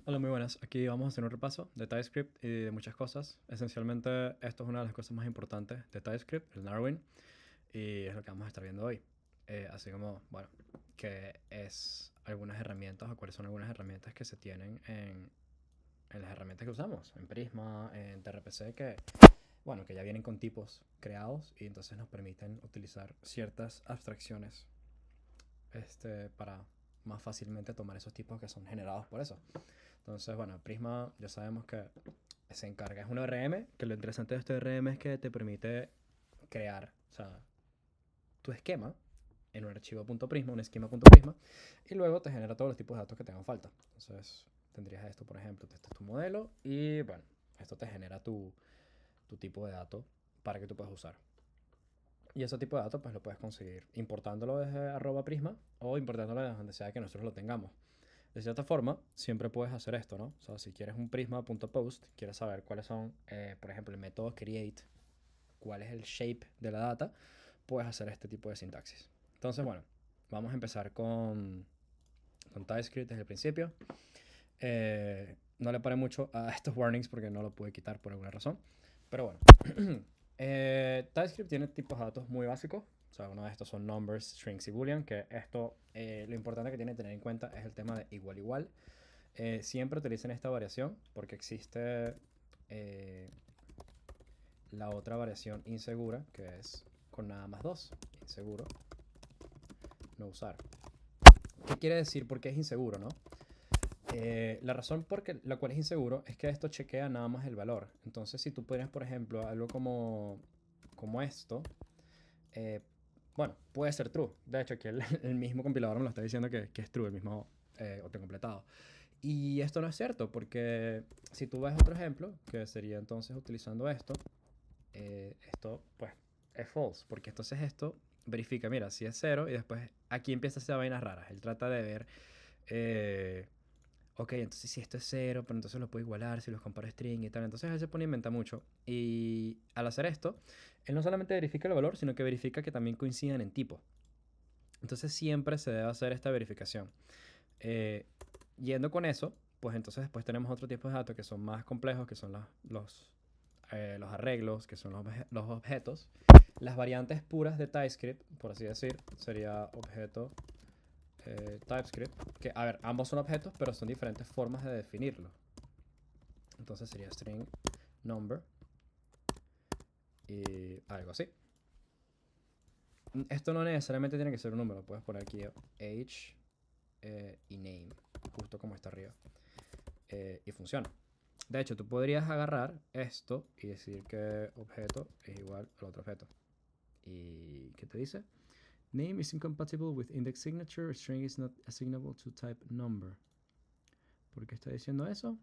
Hola, muy buenas. Aquí vamos a hacer un repaso de TypeScript y de muchas cosas. Esencialmente, esto es una de las cosas más importantes de TypeScript, el narrowing, y es lo que vamos a estar viendo hoy. Así como, bueno, qué es algunas herramientas o cuáles son algunas herramientas que se tienen en las herramientas que usamos, en Prisma, en TRPC, que, bueno, que ya vienen con tipos creados y entonces nos permiten utilizar ciertas abstracciones para más fácilmente tomar esos tipos que son generados por eso. Entonces, bueno, Prisma ya sabemos que se encarga, es un ORM, que lo interesante de este ORM es que te permite crear, o sea, tu esquema en un archivo .prisma, un esquema.prisma, y luego te genera todos los tipos de datos que te hagan falta. Entonces, tendrías esto, por ejemplo, este es tu modelo, y bueno, esto te genera tu tipo de dato para que tú puedas usar. Y ese tipo de datos pues lo puedes conseguir importándolo desde @prisma o importándolo desde donde sea que nosotros lo tengamos. De cierta forma, siempre puedes hacer esto, ¿no? O sea, si quieres un prisma.post, quieres saber cuáles son, por ejemplo, el método create, cuál es el shape de la data, puedes hacer este tipo de sintaxis. Entonces, bueno, vamos a empezar con TypeScript desde el principio. No le paré mucho a estos warnings porque no lo pude quitar por alguna razón. Pero bueno, TypeScript tiene tipos de datos muy básicos. O sea, uno de estos son numbers, strings y boolean. Que esto, lo importante que tiene que tener en cuenta es el tema de igual igual. Siempre utilicen esta variación porque existe eh, la otra variación insegura que es con nada más dos. Inseguro, no usar. ¿Qué quiere decir? Porque es inseguro, ¿no? La razón por la cual es inseguro es que esto chequea nada más el valor. Entonces, si tú pones, por ejemplo, algo como esto, eh, bueno, puede ser true. De hecho, aquí el mismo compilador me lo está diciendo que es true, el mismo autocompletado. Y esto no es cierto, porque si tú ves otro ejemplo, que sería entonces utilizando esto pues es false, porque entonces esto verifica, mira, si es cero y después aquí empieza a hacer vainas raras. Él trata de ver, eh, ok, entonces si esto es cero, pero entonces lo puedo igualar si los comparo string y tal. Entonces él se pone a inventar mucho. Y al hacer esto, él no solamente verifica el valor, sino que verifica que también coincidan en tipo. Entonces siempre se debe hacer esta verificación. Eh, Yendo con eso, pues entonces después tenemos otro tipo de datos que son más complejos, que son los arreglos, que son los objetos. Las variantes puras de TypeScript, por así decir, sería objeto TypeScript, que a ver, ambos son objetos, pero son diferentes formas de definirlo. Entonces sería string number y algo así. Esto no necesariamente tiene que ser un número, puedes poner aquí age y name, justo como está arriba. Y funciona. De hecho, tú podrías agarrar esto y decir que objeto es igual al otro objeto. ¿Y qué te dice? Name is incompatible with index signature. String is not assignable to type number. ¿Por qué está diciendo eso?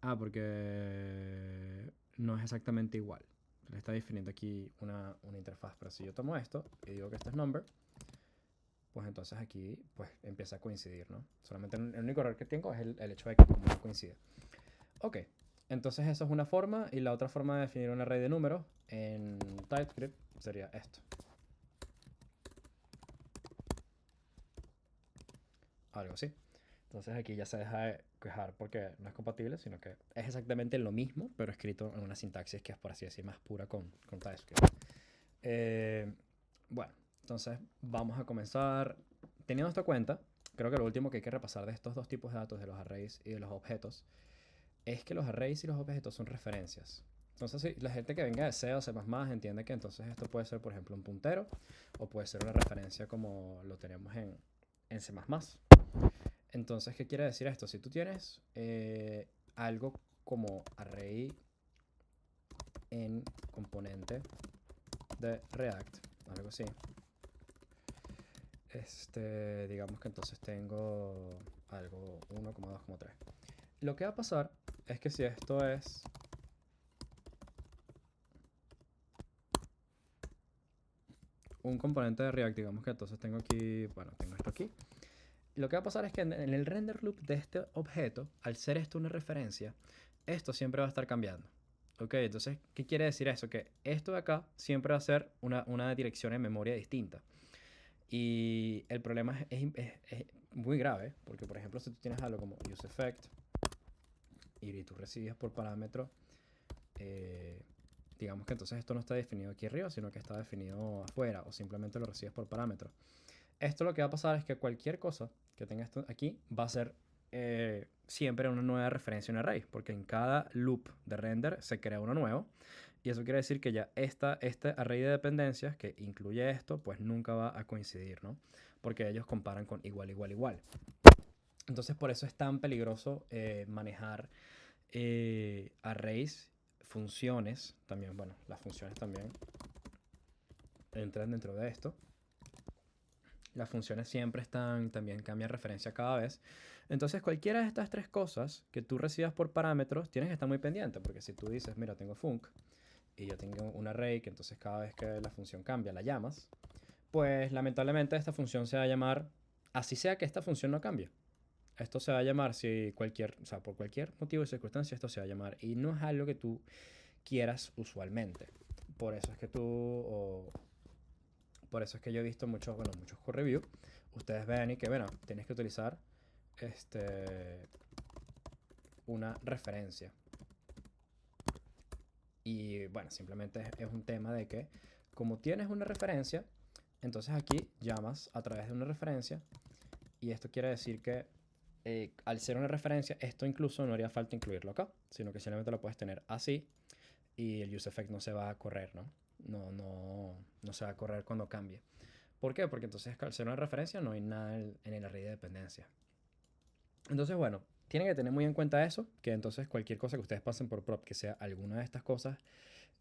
Ah, porque no es exactamente igual. Le está definiendo aquí una interfaz. Pero si yo tomo esto y digo que esto es number, pues entonces aquí pues empieza a coincidir, ¿no? Solamente el único error que tengo es el hecho de que no coincide. Ok, entonces eso es una forma y la otra forma de definir un array de números en TypeScript sería esto. Algo así. Entonces aquí ya se deja de quejar porque no es compatible, sino que es exactamente lo mismo, pero escrito en una sintaxis que es, por así decir, más pura con TypeScript. Eh, bueno, entonces vamos a comenzar. Teniendo esto en cuenta, creo que lo último que hay que repasar de estos dos tipos de datos, de los arrays y de los objetos, es que los arrays y los objetos son referencias. Entonces, si la gente que venga de C o C++ entiende que entonces esto puede ser, por ejemplo, un puntero o puede ser una referencia como lo tenemos en C++. Entonces, ¿qué quiere decir esto? Si tú tienes algo como array en componente de React, algo así, digamos que entonces tengo algo 1,2,3. Lo que va a pasar es que si esto es un componente de React, digamos que entonces tengo aquí, bueno, tengo esto aquí. Lo que va a pasar es que en el render loop de este objeto, al ser esto una referencia, esto siempre va a estar cambiando. Ok, entonces, ¿qué quiere decir eso? Que esto de acá siempre va a ser una dirección en memoria distinta. Y el problema es muy grave, porque por ejemplo, si tú tienes algo como useEffect, y tú recibes por parámetro, digamos que entonces esto no está definido aquí arriba, sino que está definido afuera, o simplemente lo recibes por parámetro. Esto lo que va a pasar es que cualquier cosa que tenga esto aquí va a ser siempre una nueva referencia a un array, porque en cada loop de render se crea uno nuevo. Y eso quiere decir que ya este array de dependencias que incluye esto, pues nunca va a coincidir, ¿no? Porque ellos comparan con igual, igual, igual. Entonces por eso es tan peligroso manejar arrays, funciones, también, bueno, las funciones también entran dentro de esto. Las funciones siempre están, también cambian referencia cada vez. Entonces cualquiera de estas tres cosas que tú recibas por parámetros, tienes que estar muy pendiente, porque si tú dices, mira, tengo func, y yo tengo un array que entonces cada vez que la función cambia la llamas, pues lamentablemente esta función se va a llamar, así sea que esta función no cambie. Esto se va a llamar si cualquier, o sea, por cualquier motivo y circunstancia esto se va a llamar y no es algo que tú quieras usualmente. Por eso es que por eso es que yo he visto muchos, bueno, muchos code review. Ustedes ven y que, bueno, tienes que utilizar una referencia. Y bueno, simplemente es un tema de que como tienes una referencia, entonces aquí llamas a través de una referencia y esto quiere decir que al ser una referencia, esto incluso no haría falta incluirlo acá, sino que simplemente lo puedes tener así y el useEffect no se va a correr, ¿no? No se va a correr cuando cambie. ¿Por qué? Porque entonces al ser una referencia no hay nada en el array de dependencia. Entonces, bueno, tienen que tener muy en cuenta eso, que entonces cualquier cosa que ustedes pasen por prop, que sea alguna de estas cosas,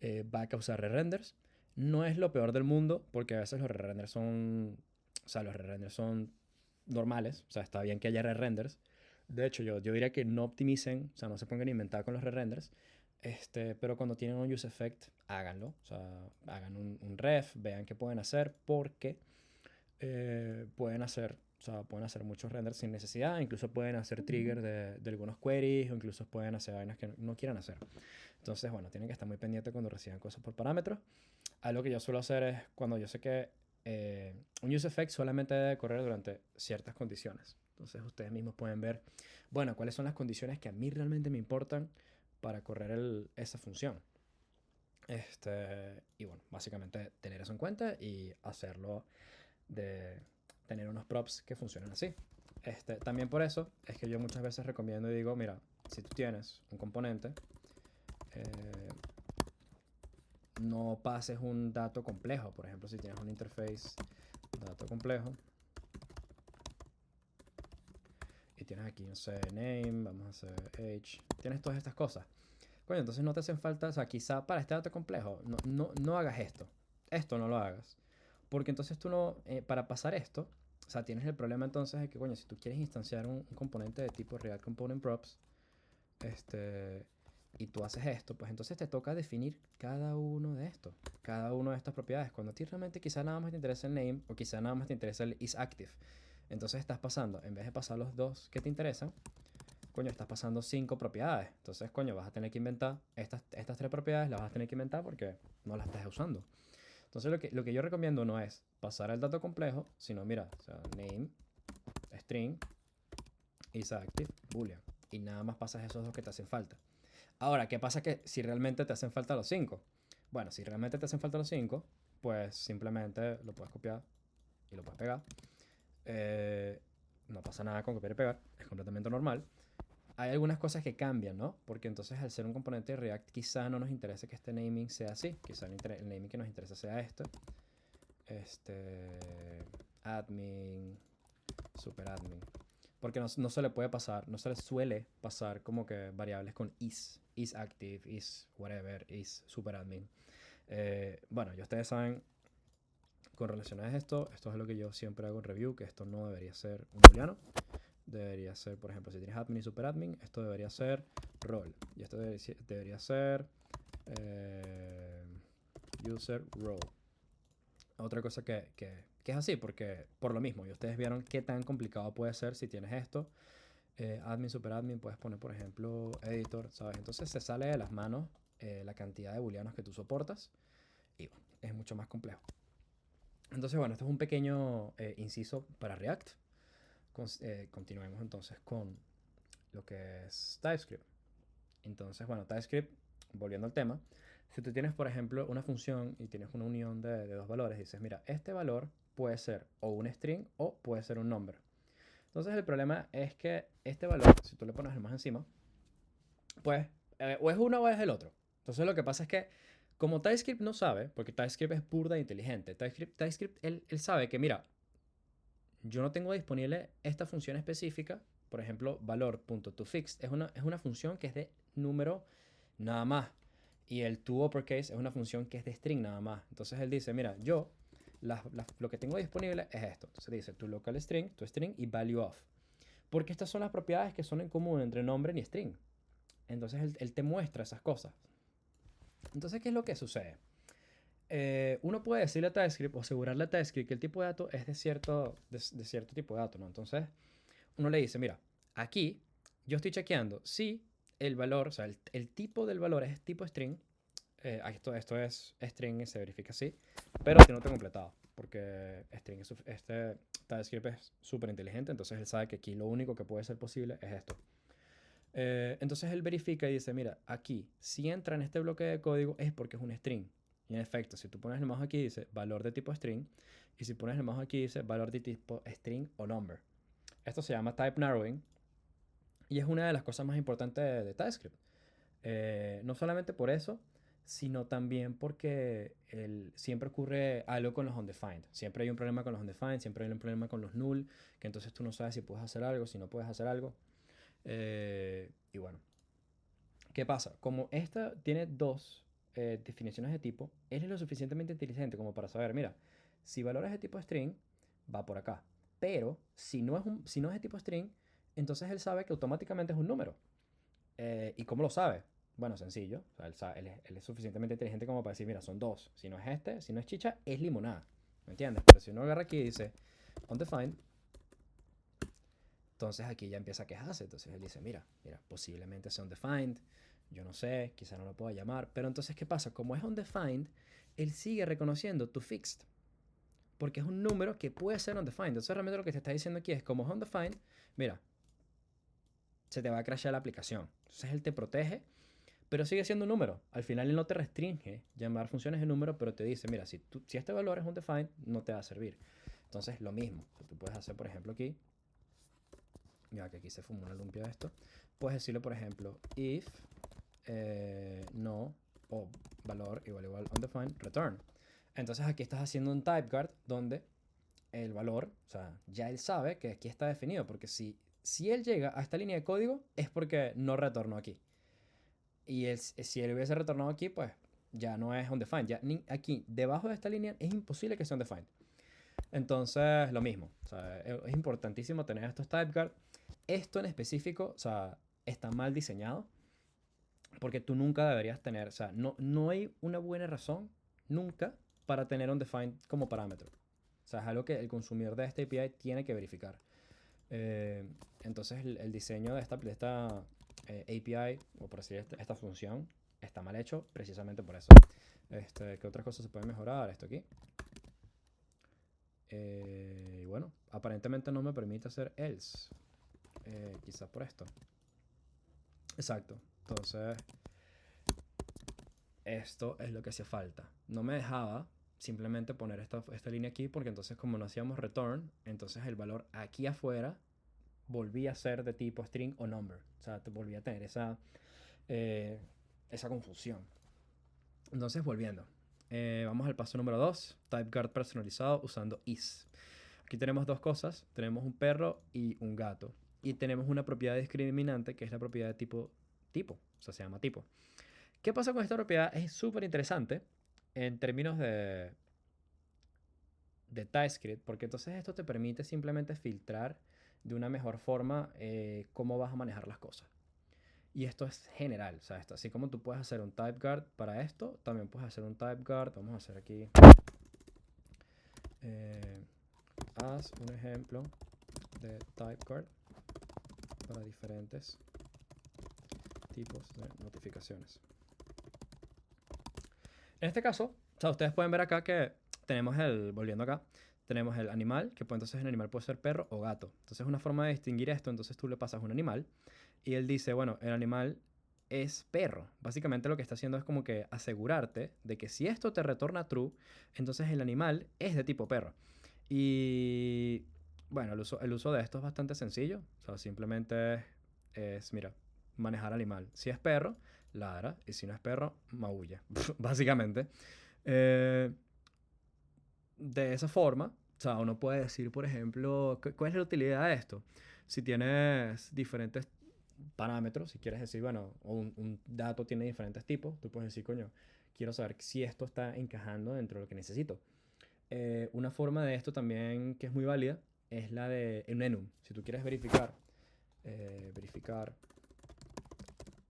va a causar re-renders. No es lo peor del mundo, porque a veces los re-renders son, o sea, los re-renders son normales, o sea, está bien que haya re-renders. De hecho, yo diría que no optimicen, o sea, no se pongan a inventar con los re-renders, pero cuando tienen un use effect, háganlo, o sea, hagan un ref, vean qué pueden hacer, porque pueden hacer, o sea, pueden hacer muchos renders sin necesidad, incluso pueden hacer trigger de algunos queries, o incluso pueden hacer vainas que no quieran hacer. Entonces, bueno, tienen que estar muy pendientes cuando reciban cosas por parámetros. Algo que yo suelo hacer es cuando yo sé que un use effect solamente debe correr durante ciertas condiciones. Entonces, ustedes mismos pueden ver, bueno, cuáles son las condiciones que a mí realmente me importan para correr esa función. Y bueno, básicamente tener eso en cuenta y hacerlo de tener unos props que funcionen así. También por eso es que yo muchas veces recomiendo y digo, mira, si tú tienes un componente, no pases un dato complejo. Por ejemplo, si tienes un interface dato complejo y tienes aquí, no sé, name, vamos a hacer age, tienes todas estas cosas. Coño, entonces no te hacen falta, o sea, quizá para este dato complejo no hagas esto. Esto no lo hagas. Porque entonces tú no, para pasar esto, o sea, tienes el problema entonces de que, coño, si tú quieres instanciar un componente de tipo React Component Props, y tú haces esto, pues entonces te toca definir cada uno de estos, cada una de estas propiedades. Cuando a ti realmente quizá nada más te interesa el name o quizá nada más te interesa el isActive. Entonces estás pasando, en vez de pasar los dos que te interesan, coño, estás pasando 5 propiedades. Entonces, coño, vas a tener que inventar estas 3 propiedades, las vas a tener que inventar porque no las estás usando. Entonces, lo que yo recomiendo no es pasar al dato complejo, sino, mira, o sea, name, string, isActive, boolean. Y nada más pasas esos dos que te hacen falta. Ahora, ¿qué pasa que si realmente te hacen falta los 5? Bueno, si realmente te hacen falta los 5, pues simplemente lo puedes copiar y lo puedes pegar. No pasa nada con copiar y pegar, es completamente normal. Hay algunas cosas que cambian, ¿no? Porque entonces al ser un componente de React quizá no nos interese que este naming sea así. Quizá el naming que nos interesa sea este. Admin, superadmin. Porque no se le puede pasar, no se le suele pasar como que variables con is active, is whatever, is superadmin. Bueno, ya ustedes saben, con relación a esto es lo que yo siempre hago en review, que esto no debería ser un booleano. Debería ser, por ejemplo, si tienes admin y superadmin, esto debería ser role. Y esto debería ser user role. Otra cosa que es así, porque por lo mismo, y ustedes vieron qué tan complicado puede ser si tienes esto. Admin, superadmin, puedes poner, por ejemplo, editor, ¿sabes? Entonces se sale de las manos la cantidad de booleanos que tú soportas y bueno, es mucho más complejo. Entonces, bueno, esto es un pequeño inciso para React. Continuemos entonces con lo que es TypeScript. Entonces, bueno, TypeScript, volviendo al tema, si tú tienes, por ejemplo, una función y tienes una unión de dos valores, dices, mira, este valor puede ser o un string o puede ser un number. Entonces, el problema es que este valor, si tú le pones el más encima, pues o es uno o es el otro. Entonces, lo que pasa es que como TypeScript no sabe, porque TypeScript es burda e inteligente, TypeScript él sabe que, mira, yo no tengo disponible esta función específica, por ejemplo, valor.toFixed es una función que es de número nada más. Y el toUppercase es una función que es de string nada más. Entonces él dice, mira, yo lo que tengo disponible es esto. Entonces dice tu local string, tu string y value of. Porque estas son las propiedades que son en común entre nombre y string. Entonces él te muestra esas cosas. Entonces, ¿qué es lo que sucede? Uno puede decirle a TypeScript o asegurarle a TypeScript que el tipo de dato es de cierto tipo de dato, ¿no? Entonces, uno le dice, mira, aquí yo estoy chequeando si el valor, o sea, el tipo del valor es tipo string. Esto es string y se verifica así, pero tiene otro completado, porque este TypeScript es súper inteligente, entonces él sabe que aquí lo único que puede ser posible es esto. Entonces él verifica y dice, mira, aquí, si entra en este bloque de código es porque es un string. Y en efecto, si tú pones el mouse aquí dice valor de tipo string, y si pones el mouse aquí dice valor de tipo string o number. Esto se llama type narrowing y es una de las cosas más importantes de TypeScript. No solamente por eso, sino también porque siempre ocurre algo con los undefined. Siempre hay un problema con los undefined, siempre hay un problema con los null, que entonces tú no sabes si puedes hacer algo, si no puedes hacer algo. Y bueno, ¿qué pasa? Como esta tiene dos definiciones de tipo, él es lo suficientemente inteligente como para saber, mira, si valor es de tipo string, va por acá. Pero si no es de tipo string, entonces él sabe que automáticamente es un número. ¿Y cómo lo sabe? Bueno, sencillo. O sea, él es suficientemente inteligente como para decir, mira, son dos. Si no es este, si no es chicha, es limonada. ¿Me entiendes? Pero si uno agarra aquí y dice undefined, entonces aquí ya empieza a quejarse. Entonces él dice, mira, posiblemente sea undefined. Yo no sé, quizá no lo pueda llamar. Pero entonces, ¿qué pasa? Como es undefined, él sigue reconociendo tu fixed. Porque es un número que puede ser undefined. Entonces realmente lo que te está diciendo aquí es, como es undefined, mira, se te va a crashear la aplicación. Entonces él te protege, pero sigue siendo un número. Al final él no te restringe llamar funciones de número, pero te dice, mira, si este valor es undefined, no te va a servir. Entonces lo mismo. O sea, tú puedes hacer, por ejemplo, aquí, mira que aquí se fumó una lumpia de esto. Puedes decirle, por ejemplo, if no o valor igual undefined, return. Entonces aquí estás haciendo un typeguard donde el valor, o sea, ya él sabe que aquí está definido, porque si él llega a esta línea de código es porque no retornó aquí. Y si él hubiese retornado aquí, pues ya no es undefined. Ya aquí, debajo de esta línea, es imposible que sea undefined. Entonces, lo mismo. O sea, es importantísimo tener estos typeguards. Esto en específico, o sea, está mal diseñado porque tú nunca deberías tener, o sea, no hay una buena razón nunca para tener undefined como parámetro. O sea, es algo que el consumidor de este API tiene que verificar. Eh, entonces, el diseño de esta API, o por decir esta función, está mal hecho precisamente por eso. ¿Qué otras cosas se pueden mejorar? Esto aquí. Y bueno, aparentemente no me permite hacer else. Quizás por esto. Exacto. Entonces, esto es lo que hacía falta. No me dejaba simplemente poner esta línea aquí porque entonces como no hacíamos return, entonces el valor aquí afuera volvía a ser de tipo string o number. O sea, te volvía a tener eh, esa confusión. Entonces, volviendo. Vamos al paso número 2. Typeguard personalizado usando is. Aquí tenemos dos cosas. Tenemos un perro y un gato. Y tenemos una propiedad discriminante que es la propiedad de tipo. O sea, se llama tipo. ¿Qué pasa con esta propiedad? Es súper interesante en términos de TypeScript, porque entonces esto te permite simplemente filtrar de una mejor forma cómo vas a manejar las cosas. Y esto es general, o sea, así como tú puedes hacer un typeguard para esto, también puedes hacer un typeguard. Vamos a hacer aquí, haz un ejemplo de typeguard para diferentes tipos de notificaciones. En este caso, o sea, ustedes pueden ver acá que tenemos volviendo acá, tenemos el animal, que pues entonces el animal puede ser perro o gato. Entonces una forma de distinguir esto, entonces tú le pasas un animal y él dice, bueno, el animal es perro. Básicamente lo que está haciendo es como que asegurarte de que si esto te retorna true, entonces el animal es de tipo perro. Y bueno, el uso de esto es bastante sencillo. O sea, simplemente mira, manejar animal. Si es perro, ladra. Y si no es perro, maulla. Básicamente. Eh, de esa forma, o sea, uno puede decir, por ejemplo, ¿cuál es la utilidad de esto? Si tienes diferentes parámetros, si quieres decir, bueno, o un dato tiene diferentes tipos, tú puedes decir, coño, quiero saber si esto está encajando dentro de lo que necesito. Una forma de esto también que es muy válida es la de un enum. Si tú quieres verificar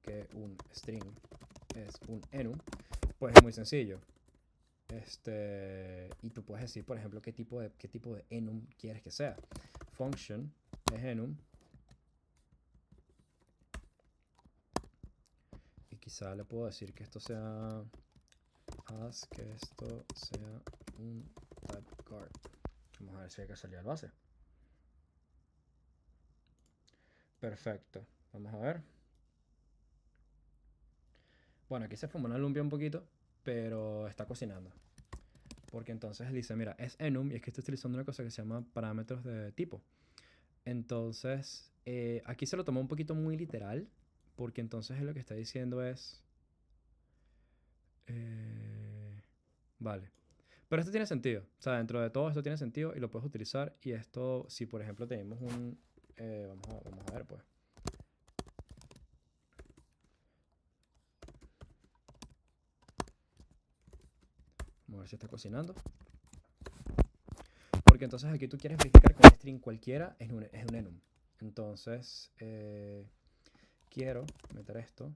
que un string es un enum, pues es muy sencillo. Y tú puedes decir, por ejemplo, qué tipo de enum quieres que sea. Function es enum. Y quizá le puedo decir que esto sea. Haz que esto sea un type guard. Vamos a ver si hay que salir al base. Perfecto. Vamos a ver. Bueno, aquí se fumó una lumpia un poquito, pero está cocinando. Porque entonces él dice, mira, es enum y es que estoy utilizando una cosa que se llama parámetros de tipo. Entonces, aquí se lo tomó un poquito muy literal, porque entonces lo que está diciendo es... eh, vale. Pero esto tiene sentido. O sea, dentro de todo esto tiene sentido y lo puedes utilizar. Y esto, si por ejemplo tenemos un... vamos a ver, pues. Vamos a ver si está cocinando. Porque entonces aquí tú quieres verificar que un string cualquiera es un enum. Entonces, quiero meter esto.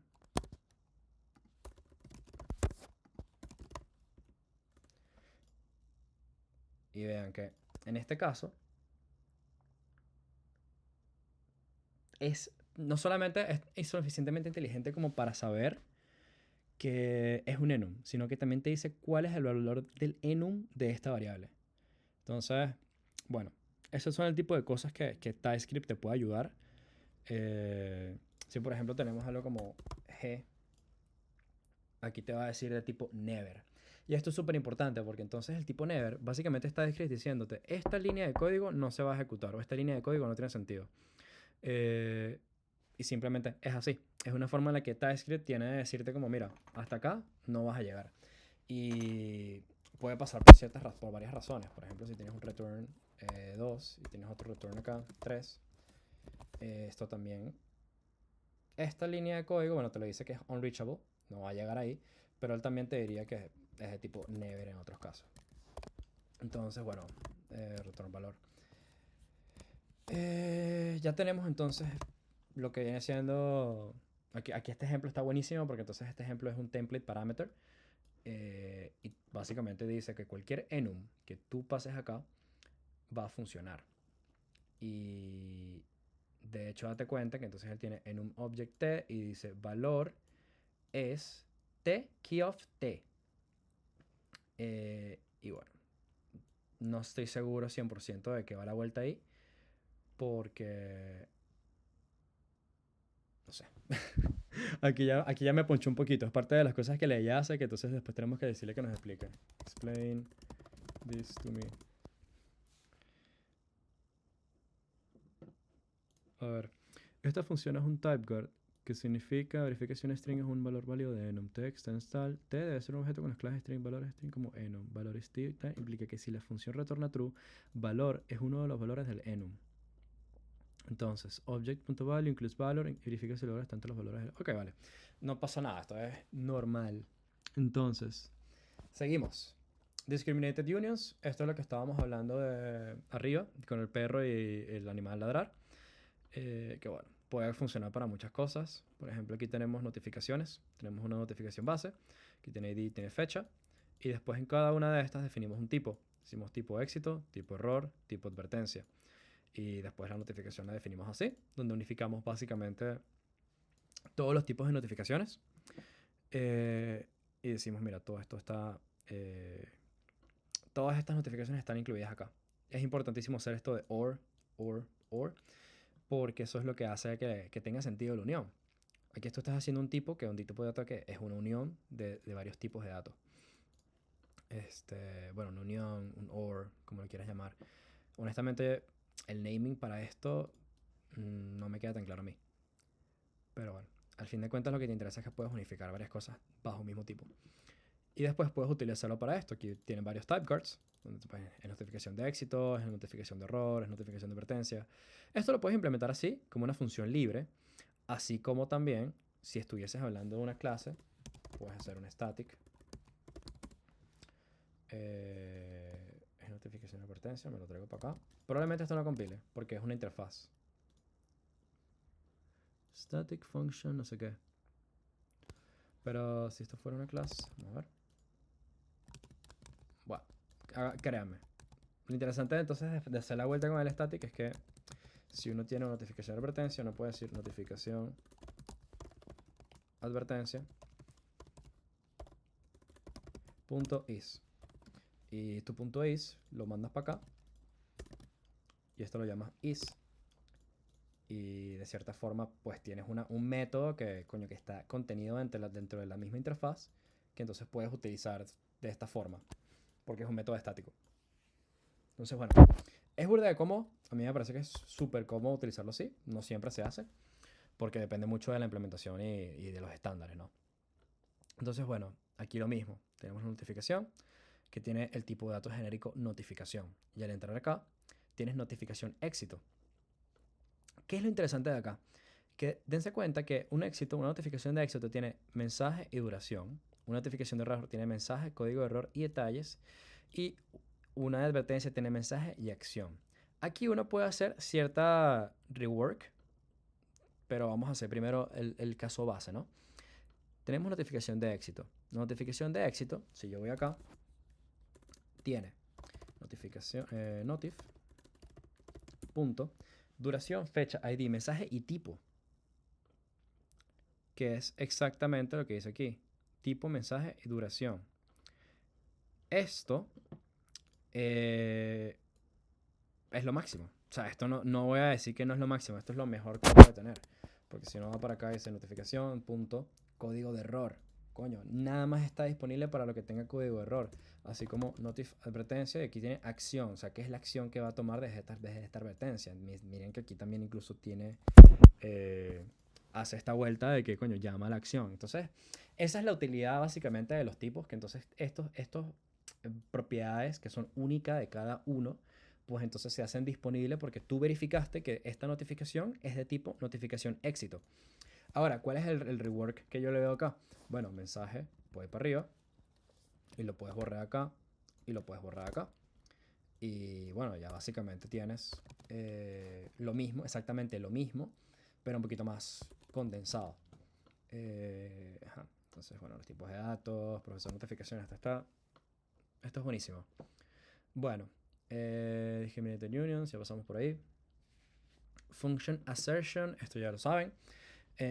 Y vean que en este caso no solamente es suficientemente inteligente como para saber que es un enum, sino que también te dice cuál es el valor del enum de esta variable. Entonces, bueno, esos son el tipo de cosas que TypeScript te puede ayudar. Si por ejemplo tenemos algo como G, aquí te va a decir de tipo never. Y esto es súper importante porque entonces el tipo never básicamente está diciéndote, esta línea de código no se va a ejecutar o esta línea de código no tiene sentido. Eh, y simplemente es así. Es una forma en la que TypeScript tiene de decirte como, mira, hasta acá no vas a llegar. Y puede pasar por varias razones. Por ejemplo, si tienes un return 2 y tienes otro return acá 3, esto también, esta línea de código, bueno, te lo dice que es unreachable, no va a llegar ahí, pero él también te diría que es de tipo never en otros casos. Entonces, bueno, return valor. Ya tenemos entonces lo que viene siendo... Aquí este ejemplo está buenísimo porque entonces este ejemplo es un template parameter. Y básicamente dice que cualquier enum que tú pases acá va a funcionar. Y de hecho date cuenta que entonces él tiene enum object t y dice valor es t key of t. Y bueno, no estoy seguro 100% de que va la vuelta ahí porque no sé. Aquí ya me ponchó un poquito. Es parte de las cosas que ella hace que entonces después tenemos que decirle que nos explique. Explain this to me. A ver. Esta función es un typeguard que significa verifica si un string es un valor válido de enum. Text install t debe ser un objeto con las clases string valor string como enum. Valor string implica que si la función retorna true, valor es uno de los valores del enum. Entonces, object.value includes valor y verifica si logras tanto los valores del... Ok, vale. No pasa nada, esto es normal. Entonces, seguimos. Discriminated unions, esto es lo que estábamos hablando de arriba, con el perro y el animal ladrar. Que bueno, puede funcionar para muchas cosas. Por ejemplo, aquí tenemos notificaciones. Tenemos una notificación base, que tiene ID, tiene fecha. Y después en cada una de estas definimos un tipo. Decimos tipo éxito, tipo error, tipo advertencia. Y después la notificación la definimos así, donde unificamos básicamente todos los tipos de notificaciones. Y decimos, mira, todo esto está... todas estas notificaciones están incluidas acá. Es importantísimo hacer esto de or, porque eso es lo que hace que tenga sentido la unión. Aquí tú estás haciendo un tipo de dato que es una unión de varios tipos de datos. Bueno, una unión, un OR, como lo quieras llamar. Honestamente, el naming para esto no me queda tan claro a mí. Pero bueno, al fin de cuentas lo que te interesa es que puedes unificar varias cosas bajo un mismo tipo. Y después puedes utilizarlo para esto. Aquí tienen varios typecards, donde es notificación de éxito, es notificación de error, es notificación de advertencia. Esto lo puedes implementar así, como una función libre, así como también, si estuvieses hablando de una clase, puedes hacer un static. Es notificación de advertencia, me lo traigo para acá. Probablemente esto no compile, porque es una interfaz. Static function, no sé qué. Pero si esto fuera una clase, vamos a ver. Bueno, créanme. Lo interesante entonces de hacer la vuelta con el static es que si uno tiene una notificación de advertencia, uno puede decir notificación advertencia punto is. Y tu punto is lo mandas para acá y esto lo llamas is. Y de cierta forma pues tienes un método que, coño, que está contenido dentro de la misma interfaz, que entonces puedes utilizar de esta forma, porque es un método estático. Entonces, bueno, es burda de cómodo. A mí me parece que es súper cómodo utilizarlo así. No siempre se hace, porque depende mucho de la implementación y de los estándares, ¿no? Entonces, bueno, aquí lo mismo. Tenemos una notificación que tiene el tipo de datos genérico notificación. Y al entrar acá, tienes notificación éxito. ¿Qué es lo interesante de acá? Que dense cuenta que un éxito, una notificación de éxito tiene mensaje y duración. Una notificación de error tiene mensaje, código de error y detalles. Y una advertencia tiene mensaje y acción. Aquí uno puede hacer cierta rework, pero vamos a hacer primero el caso base, ¿no? Tenemos notificación de éxito. Notificación de éxito, si yo voy acá, tiene notificación, notif, punto, duración, fecha, ID, mensaje y tipo, que es exactamente lo que dice aquí. Tipo, mensaje y duración. Esto es lo máximo. O sea, esto no voy a decir que no es lo máximo. Esto es lo mejor que puede tener. Porque si uno va para acá y dice notificación, punto, código de error. Coño, nada más está disponible para lo que tenga código de error. Así como notif advertencia, y aquí tiene acción. O sea, ¿qué es la acción que va a tomar desde esta advertencia? Miren que aquí también incluso tiene... hace esta vuelta de que, coño, llama a la acción. Entonces, esa es la utilidad básicamente de los tipos. Que entonces estos propiedades que son únicas de cada uno, pues entonces se hacen disponibles porque tú verificaste que esta notificación es de tipo notificación éxito. Ahora, ¿cuál es el rework que yo le veo acá? Bueno, mensaje, puede ir para arriba y lo puedes borrar acá y lo puedes borrar acá. Y bueno, ya básicamente tienes lo mismo, exactamente lo mismo, pero un poquito más condensado. Entonces, bueno, los tipos de datos, profesor de notificaciones, esto es buenísimo. Bueno, discriminated unions, ya pasamos por ahí. Function assertion, esto ya lo saben.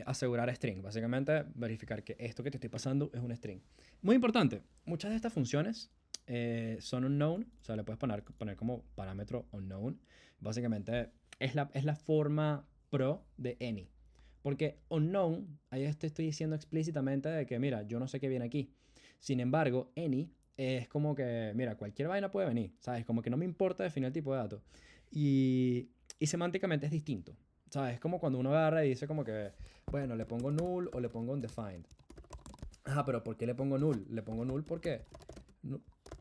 Asegurar string, básicamente verificar que esto que te estoy pasando es un string. Muy importante, muchas de estas funciones son unknown, o sea, le puedes poner como parámetro unknown. Básicamente es la forma pro de any. Porque unknown, ahí te estoy diciendo explícitamente de que, mira, yo no sé qué viene aquí. Sin embargo, any es como que, mira, cualquier vaina puede venir, ¿sabes? Como que no me importa definir el tipo de dato. Y semánticamente es distinto, ¿sabes? Es como cuando uno agarra y dice como que, bueno, le pongo null o le pongo undefined. Ajá, pero ¿por qué le pongo null? Le pongo null porque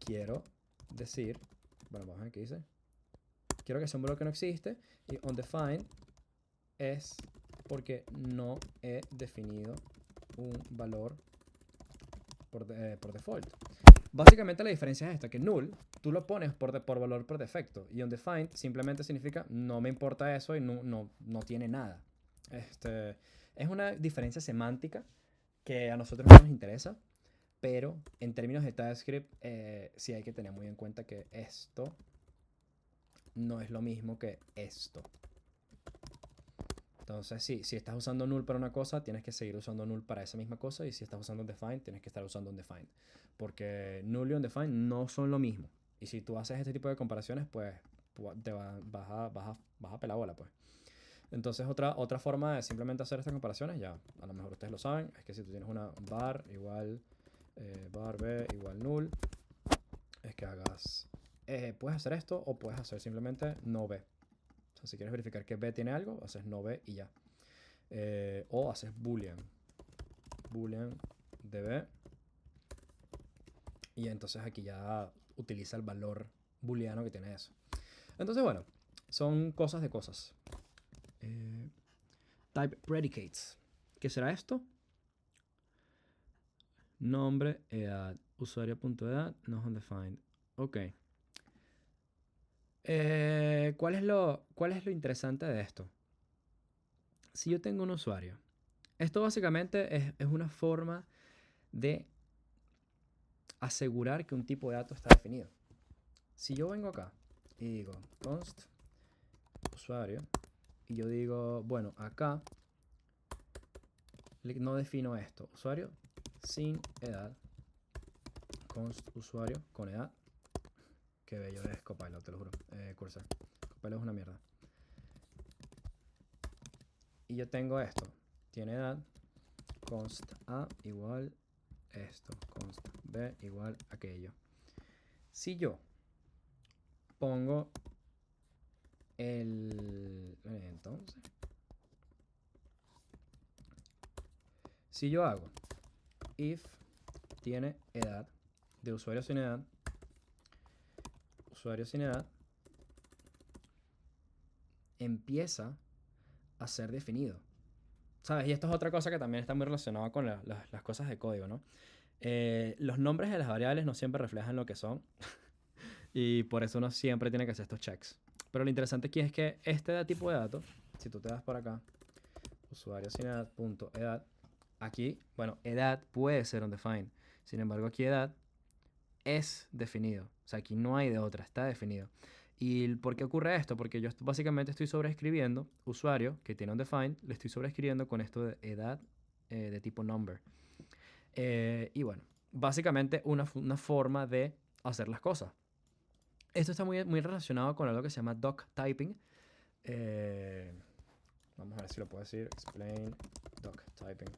quiero decir, bueno, vamos a ver qué dice. Quiero que sea un valor que no existe y undefined es porque no he definido un valor por default. Básicamente la diferencia es esta, que null tú lo pones por valor por defecto y undefined simplemente significa no me importa eso y no tiene nada. Es una diferencia semántica que a nosotros no nos interesa, pero en términos de TypeScript sí hay que tener muy en cuenta que esto no es lo mismo que esto. Entonces, sí, si estás usando null para una cosa, tienes que seguir usando null para esa misma cosa. Y si estás usando undefined, tienes que estar usando undefined. Porque null y undefined no son lo mismo. Y si tú haces este tipo de comparaciones, pues te vas a pelar bola, pues. Entonces otra forma de simplemente hacer estas comparaciones, ya a lo mejor ustedes lo saben, es que si tú tienes una var igual var b igual null, es que hagas, puedes hacer esto o puedes hacer simplemente no b. O sea, si quieres verificar que b tiene algo, haces no b y ya. O haces boolean de b, y entonces aquí ya utiliza el valor booleano que tiene eso. Entonces, bueno, son cosas de cosas. Type predicates. ¿Qué será esto? Nombre, edad, usuario.edad, no undefined. Ok. ¿Cuál es lo interesante de esto? Si yo tengo un usuario, esto básicamente es una forma de asegurar que un tipo de dato está definido. Si yo vengo acá y digo const usuario, y yo digo, bueno, acá no defino esto, usuario sin edad, const usuario con edad. Qué bello es Copilot, te lo juro. Cursor. Copilot es una mierda. Y yo tengo esto. Tiene edad. Const A igual esto. Const B igual aquello. Si yo pongo el... Entonces... Si yo hago if tiene edad de usuario sin edad, empieza a ser definido. ¿Sabes? Y esto es otra cosa que también está muy relacionada con las cosas de código, ¿no? Los nombres de las variables no siempre reflejan lo que son. Y por eso uno siempre tiene que hacer estos checks. Pero lo interesante aquí es que este tipo de datos, si tú te das por acá, usuario sin edad, punto edad, aquí, bueno, edad puede ser undefined. Sin embargo, aquí edad es definido. O sea, aquí no hay de otra, está definido. ¿Y por qué ocurre esto? Porque yo básicamente estoy sobreescribiendo usuario que tiene undefined, le estoy sobreescribiendo con esto de edad de tipo number. Y bueno, básicamente una forma de hacer las cosas. Esto está muy, muy relacionado con algo que se llama doc typing. Vamos a ver si lo puedo decir. Explain doc typing.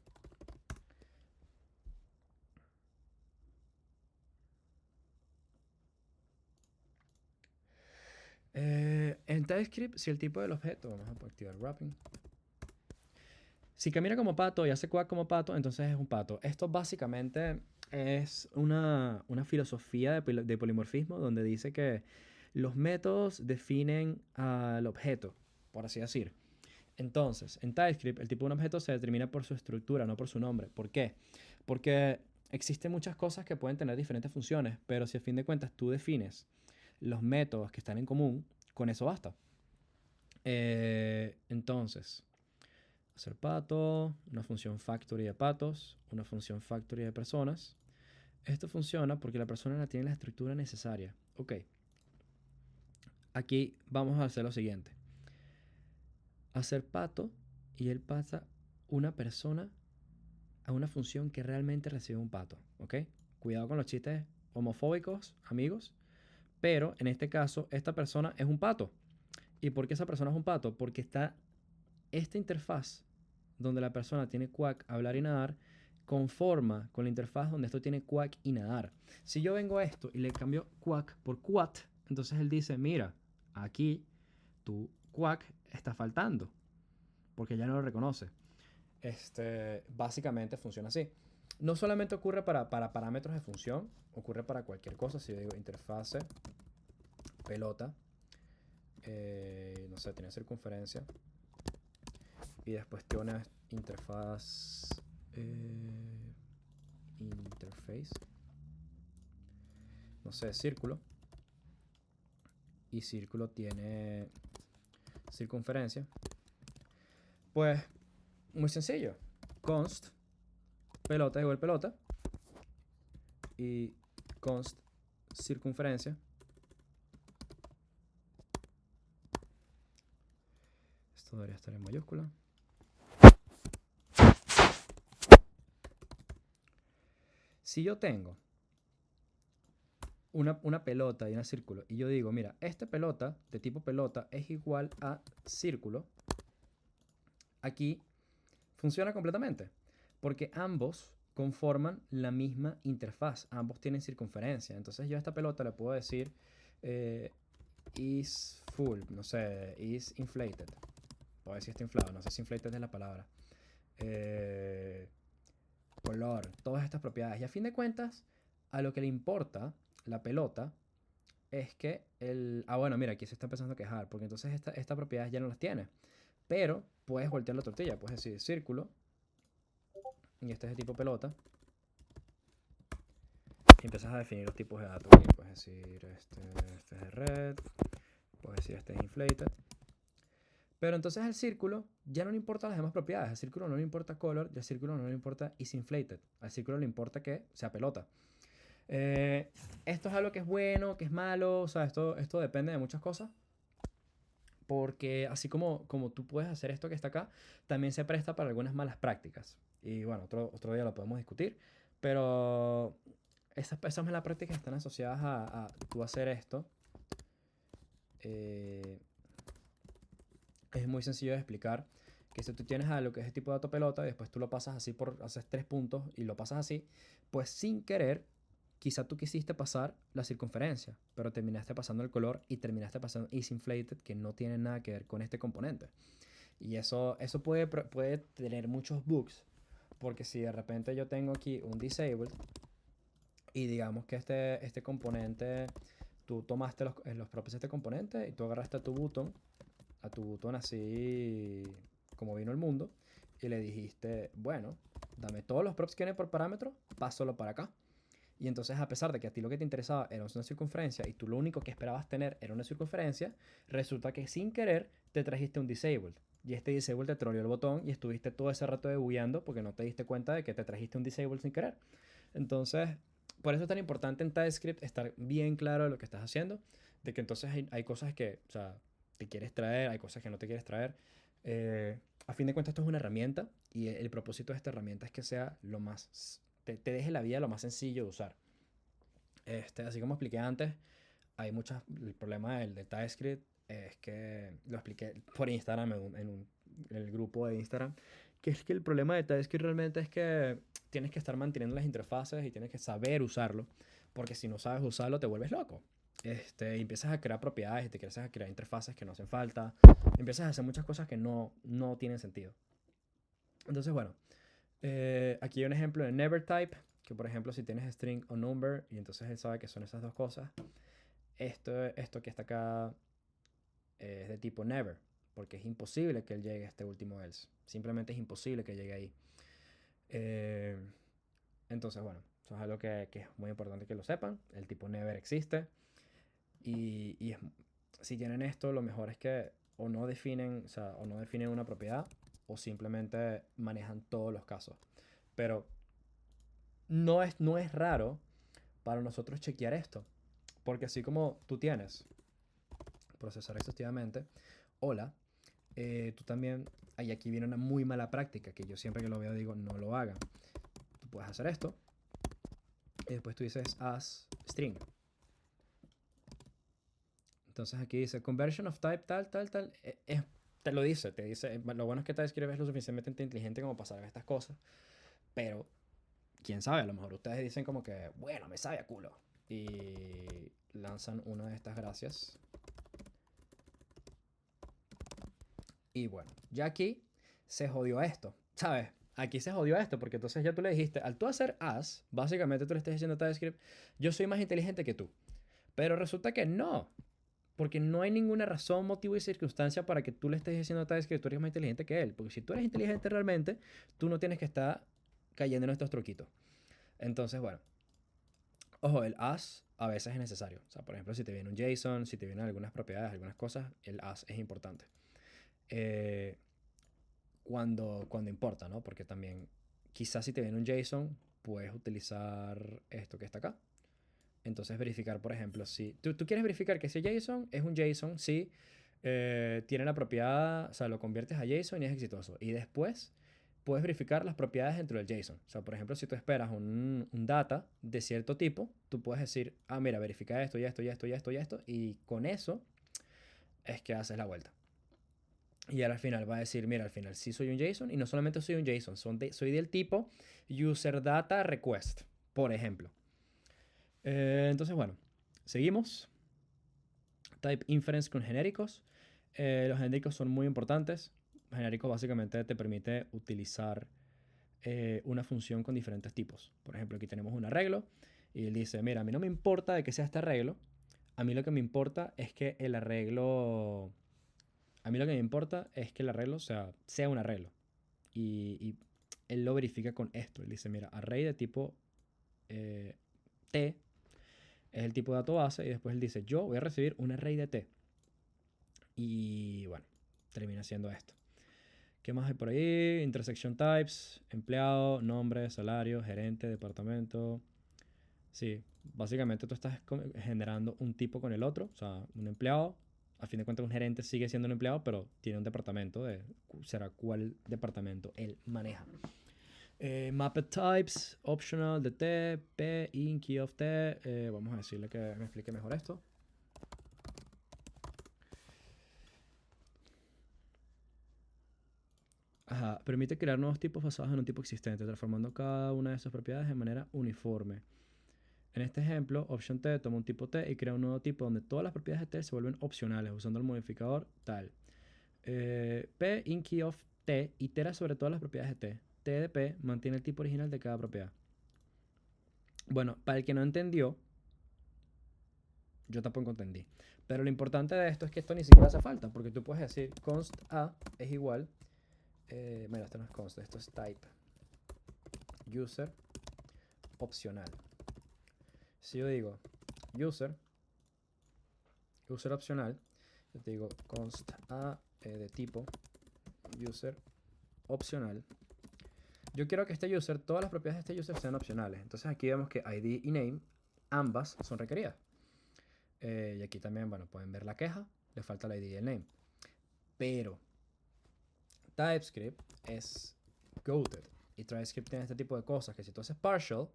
En TypeScript, si el tipo del objeto, vamos a activar wrapping. Si camina como pato y hace quack como pato, entonces es un pato. Esto básicamente es una filosofía de polimorfismo donde dice que los métodos definen al objeto, por así decir. Entonces, en TypeScript, el tipo de un objeto se determina por su estructura, no por su nombre. ¿Por qué? Porque existen muchas cosas que pueden tener diferentes funciones, pero si a fin de cuentas tú defines los métodos que están en común, con eso basta. Entonces, hacer pato, una función factory de patos, una función factory de personas. Esto funciona porque la persona tiene la estructura necesaria. Ok. Aquí vamos a hacer lo siguiente. Hacer pato y él pasa una persona a una función que realmente recibe un pato. ¿Ok? Cuidado con los chistes homofóbicos, amigos. Pero en este caso, esta persona es un pato. ¿Y por qué esa persona es un pato? Porque está esta interfaz donde la persona tiene quack, hablar y nadar, conforma con la interfaz donde esto tiene quack y nadar. Si yo vengo a esto y le cambio quack por quat, entonces él dice, mira, aquí tu quack está faltando, porque ya no lo reconoce. Básicamente funciona así. No solamente ocurre para parámetros de función, ocurre para cualquier cosa. Si yo digo interfase, pelota, no sé, tiene circunferencia, y después tiene interfaz interface, no sé, círculo, y círculo tiene circunferencia. Pues muy sencillo, const pelota igual pelota y const circunferencia. Esto debería estar en mayúscula. Si yo tengo una pelota y un círculo, y yo digo, mira, esta pelota de tipo pelota es igual a círculo, aquí funciona completamente, porque ambos conforman la misma interfaz, ambos tienen circunferencia. Entonces yo a esta pelota le puedo decir eh, is full, no sé, is inflated. Puedo decir está inflado, no sé si inflated es la palabra. Eh, color, todas estas propiedades. Y a fin de cuentas, a lo que le importa la pelota es que el... Ah, bueno, mira, aquí se está empezando a quejar, porque entonces esta propiedades ya no las tiene. Pero puedes voltear la tortilla, puedes decir círculo, y este es de tipo pelota, y empiezas a definir los tipos de datos. Aquí puedes decir este es de red, puedes decir este es inflated. Pero entonces el círculo ya no le importa las demás propiedades. Al círculo no le importa color y al círculo no le importa is inflated. Al círculo le importa que sea pelota. Esto es algo que es bueno, que es malo. O sea, esto depende de muchas cosas. Porque así como tú puedes hacer esto que está acá, también se presta para algunas malas prácticas. Y bueno, otro día lo podemos discutir. Pero esas malas prácticas están asociadas a tú hacer esto. Eh, es muy sencillo de explicar que si tú tienes algo que es el tipo de dato pelota y después tú lo pasas así haces 3 puntos y lo pasas así, pues sin querer, quizá tú quisiste pasar la circunferencia, pero terminaste pasando el color y terminaste pasando is inflated, que no tiene nada que ver con este componente. Y eso puede tener muchos bugs, porque si de repente yo tengo aquí un disabled y digamos que este componente, tú tomaste los propios de este componente y tú agarraste a tu botón así como vino el mundo y le dijiste, bueno, dame todos los props que vienen por parámetro, pásalo para acá. Y entonces, a pesar de que a ti lo que te interesaba era una circunferencia y tú lo único que esperabas tener era una circunferencia, resulta que sin querer te trajiste un disabled. Y este disabled te troleó el botón y estuviste todo ese rato debugueando porque no te diste cuenta de que te trajiste un disabled sin querer. Entonces, por eso es tan importante en TypeScript estar bien claro de lo que estás haciendo, de que entonces hay cosas que, o sea, te quieres traer, hay cosas que no te quieres traer. A fin de cuentas, esto es una herramienta y el propósito de esta herramienta es que sea lo más, te deje la vida lo más sencillo de usar. Así como expliqué antes, hay muchas, el problema del TypeScript es que lo expliqué por Instagram en el grupo de Instagram, que es que el problema de TypeScript realmente es que tienes que estar manteniendo las interfaces y tienes que saber usarlo, porque si no sabes usarlo te vuelves loco. Empiezas a crear propiedades y te empiezas a crear interfaces que no hacen falta, empiezas a hacer muchas cosas que no tienen sentido. Entonces, bueno, aquí hay un ejemplo de never type, que por ejemplo si tienes string o number y entonces él sabe que son esas dos cosas, esto que está acá es de tipo never, porque es imposible que él llegue a este último else. Simplemente es imposible que llegue ahí. Eh, entonces, bueno, eso es algo que es muy importante que lo sepan. El tipo never existe. Si tienen esto, lo mejor es que o no definen, o sea, o no definen una propiedad o simplemente manejan todos los casos. Pero no es raro para nosotros chequear esto. Porque así como tú tienes procesar exhaustivamente, hola, tú también, y aquí viene una muy mala práctica que yo siempre que lo veo digo, no lo hagan. Tú puedes hacer esto y después tú dices as string. Entonces aquí dice conversion of type tal, tal, tal. Te lo dice, te dice. Lo bueno es que TypeScript es lo suficientemente inteligente como para saber estas cosas. Pero, quién sabe, a lo mejor ustedes dicen como que, bueno, me sabe a culo. Y lanzan una de estas gracias. Y bueno, ya aquí se jodió esto, ¿sabes? Aquí se jodió esto porque entonces ya tú le dijiste, al tú hacer as, básicamente tú le estás diciendo a TypeScript, yo soy más inteligente que tú. Pero resulta que no, porque no hay ninguna razón, motivo y circunstancia para que tú le estés diciendo a TypeScript que tú eres más inteligente que él. Porque si tú eres inteligente realmente, tú no tienes que estar cayendo en estos truquitos. Entonces, bueno, ojo, el as a veces es necesario. O sea, por ejemplo, si te viene un JSON, si te vienen algunas propiedades, algunas cosas, el as es importante. Eh, cuando importa, ¿no? Porque también, quizás si te viene un JSON, puedes utilizar esto que está acá. Entonces verificar, por ejemplo, si tú quieres verificar que ese JSON es un JSON, si tiene la propiedad, o sea, lo conviertes a JSON y es exitoso. Y después puedes verificar las propiedades dentro del JSON. O sea, por ejemplo, si tú esperas un data de cierto tipo, tú puedes decir, ah, mira, verifica esto y esto y esto y esto y esto. Y con eso es que haces la vuelta. Y ahora al final va a decir, mira, al final sí soy un JSON y no solamente soy un JSON, soy del tipo user data request, por ejemplo. Entonces, bueno, seguimos. Type inference con genéricos. Los genéricos son muy importantes. Genérico básicamente te permite utilizar una función con diferentes tipos. Por ejemplo, aquí tenemos un arreglo y él dice, mira, a mí no me importa de qué sea este arreglo. A mí lo que me importa es que el arreglo... A mí lo que me importa es que el arreglo sea un arreglo. Y él lo verifica con esto. Él dice, mira, array de tipo T es el tipo de dato base. Y después él dice, yo voy a recibir un array de T. Y bueno, termina siendo esto. ¿Qué más hay por ahí? Intersection types, empleado, nombre, salario, gerente, departamento. Sí, básicamente tú estás generando un tipo con el otro. O sea, un empleado. A fin de cuentas, un gerente sigue siendo un empleado, pero tiene un departamento de será cuál departamento él maneja. Mapped types, optional de T, P, in, key of T. Vamos a decirle que me explique mejor esto. Ajá, permite crear nuevos tipos basados en un tipo existente, transformando cada una de sus propiedades de manera uniforme. En este ejemplo, option T toma un tipo T y crea un nuevo tipo donde todas las propiedades de T se vuelven opcionales usando el modificador tal. P in key of T itera sobre todas las propiedades de T. T de P mantiene el tipo original de cada propiedad. Bueno, para el que no entendió, yo tampoco entendí. Pero lo importante de esto es que esto ni siquiera hace falta, porque tú puedes decir const A es igual. Mira, esto no es const, esto es type user opcional. Si yo digo user opcional, yo te digo const A de tipo user opcional. Yo quiero que este user, todas las propiedades de este user sean opcionales. Entonces aquí vemos que ID y name, ambas son requeridas. Y aquí también, bueno, pueden ver la queja, le falta el ID y el name. Pero TypeScript es goated. Y TypeScript tiene este tipo de cosas que si tú haces partial,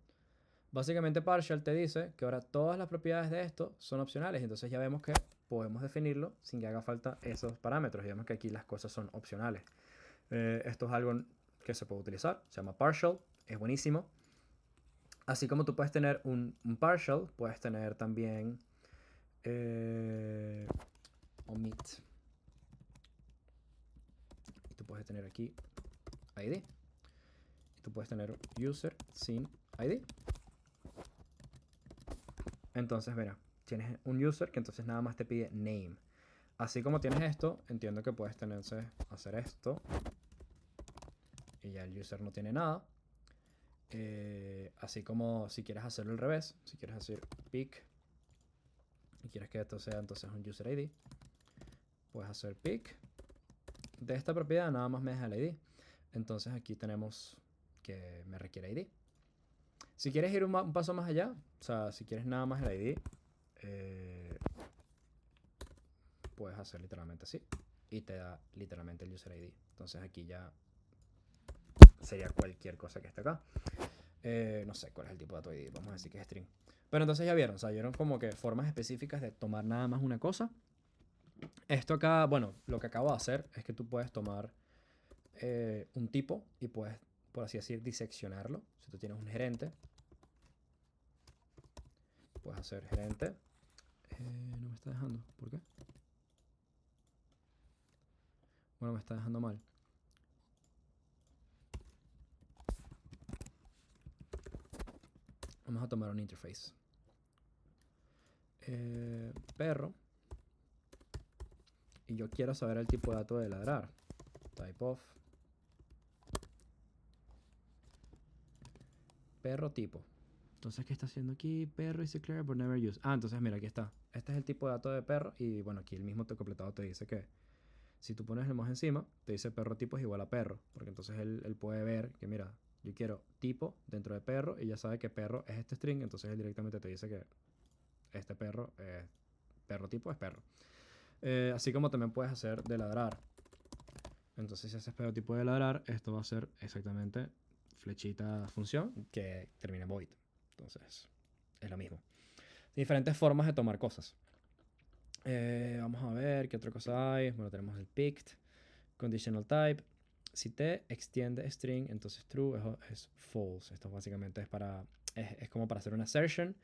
básicamente partial te dice que ahora todas las propiedades de esto son opcionales. Entonces ya vemos que podemos definirlo sin que haga falta esos parámetros. Y vemos que aquí las cosas son opcionales. Esto es algo que se puede utilizar. Se llama partial. Es buenísimo. Así como tú puedes tener un partial, puedes tener también omit. Y tú puedes tener aquí ID. Y tú puedes tener user sin ID. Entonces, mira, tienes un user que entonces nada más te pide name. Así como tienes esto, entiendo que puedes hacer esto. Y ya el user no tiene nada. Así como si quieres hacerlo al revés, si quieres hacer pick y quieres que esto sea entonces un user ID, puedes hacer pick de esta propiedad, nada más me deja el ID. Entonces aquí tenemos que me requiere ID. Si quieres ir un paso más allá, o sea, si quieres nada más el ID, puedes hacer literalmente así y te da literalmente el user ID. Entonces aquí ya sería cualquier cosa que esté acá. No sé cuál es el tipo de dato ID, vamos a decir que es string. Pero entonces ya vieron, o sea, vieron como que formas específicas de tomar nada más una cosa. Esto acá, bueno, lo que acabo de hacer es que tú puedes tomar un tipo y puedes, por así decir, diseccionarlo. Si tú tienes un gerente, puedes hacer gerente. No me está dejando, ¿por qué? Bueno, me está dejando mal. Vamos a tomar un interface. Perro. Y yo quiero saber el tipo de dato de ladrar. Type of perro tipo. Entonces, ¿qué está haciendo aquí? Perro is declared but never used. Ah, entonces mira, aquí está. Este es el tipo de dato de perro. Y bueno, aquí el mismo completado te dice que si tú pones el emoji encima, te dice perro tipo es igual a perro. Porque entonces él puede ver que, mira, yo quiero tipo dentro de perro y ya sabe que perro es este string. Entonces él directamente te dice que este perro, perro tipo es perro. Así como también puedes hacer de ladrar. Entonces si haces perro tipo de ladrar, esto va a ser exactamente flechita función que termina en void. Entonces es lo mismo. Diferentes formas de tomar cosas. Vamos a ver qué otra cosa hay. Bueno, tenemos el picked. Conditional type. Si te extiende string, entonces true es false. Esto básicamente es como para hacer una assertion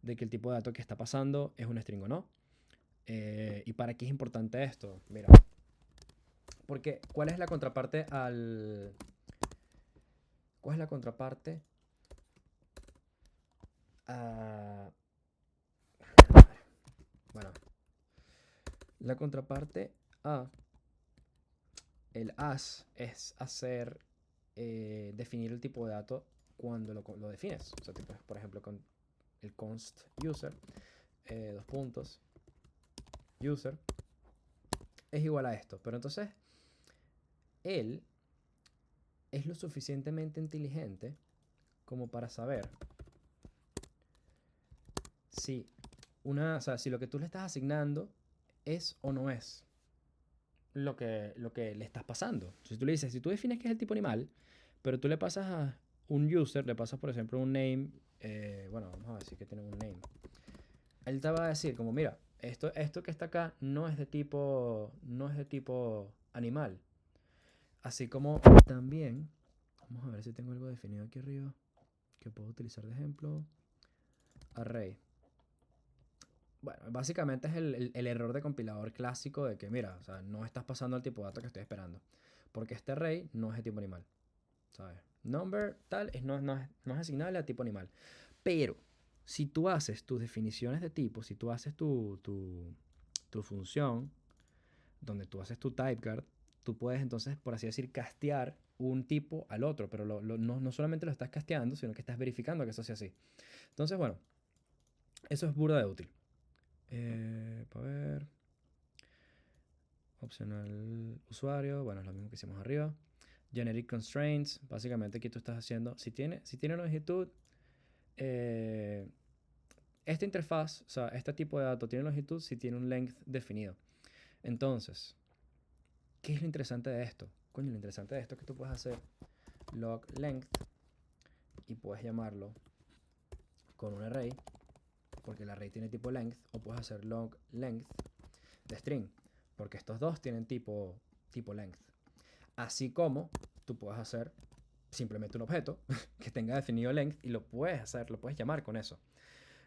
de que el tipo de dato que está pasando es un string o no. ¿Y para qué es importante esto? Mira, porque ¿cuál es la contraparte al... ¿Cuál es la contraparte a... Bueno, la contraparte a el as es hacer, definir el tipo de dato cuando lo defines. O sea, tipo, por ejemplo, con el const user, dos puntos, user, es igual a esto. Pero entonces, él es lo suficientemente inteligente como para saber si o sea, si lo que tú le estás asignando es o no es lo que le estás pasando. Si tú le dices, si tú defines que es el tipo animal, pero tú le pasas a un user, le pasas por ejemplo un name, bueno, vamos a decir que tiene un name. Él te va a decir como, mira, esto que está acá no es de tipo animal. Así como también, vamos a ver si tengo algo definido aquí arriba que puedo utilizar de ejemplo. Array. Bueno, básicamente es el error de compilador clásico de que, mira, o sea, no estás pasando al tipo de dato que estoy esperando. Porque este array no es de tipo animal, ¿sabes? Number tal no es asignable a tipo animal. Pero, si tú haces tus definiciones de tipo, si tú haces tu función, donde tú haces tu typecard, tú puedes entonces, por así decir, castear un tipo al otro. Pero no solamente lo estás casteando, sino que estás verificando que eso sea así. Entonces, bueno, eso es burda de útil. Para ver. Opcional usuario. Bueno, es lo mismo que hicimos arriba. Generic constraints. Básicamente aquí tú estás haciendo. Si tiene longitud. Esta interfaz, o sea, este tipo de dato tiene longitud si tiene un length definido. Entonces, ¿qué es lo interesante de esto? Coño, lo interesante de esto es que tú puedes hacer log length y puedes llamarlo con un array, porque el array tiene tipo length, o puedes hacer log length de string, porque estos dos tienen tipo length. Así como tú puedes hacer simplemente un objeto que tenga definido length y lo puedes llamar con eso.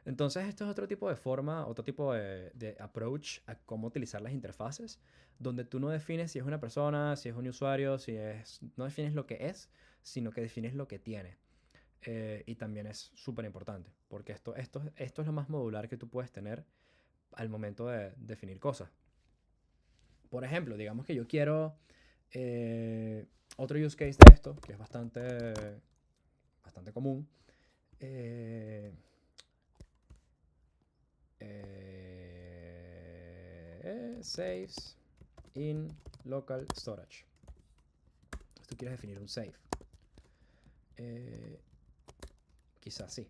Entonces esto es otro tipo de forma, otro tipo de approach a cómo utilizar las interfaces, donde tú no defines si es una persona, si es un usuario, no defines lo que es, sino que defines lo que tiene. Y también es súper importante, porque esto es lo más modular que tú puedes tener al momento de definir cosas. Por ejemplo, digamos que yo quiero otro use case de esto, que es bastante común. Saves in local storage. Tú quieres definir un save. Quizás sí.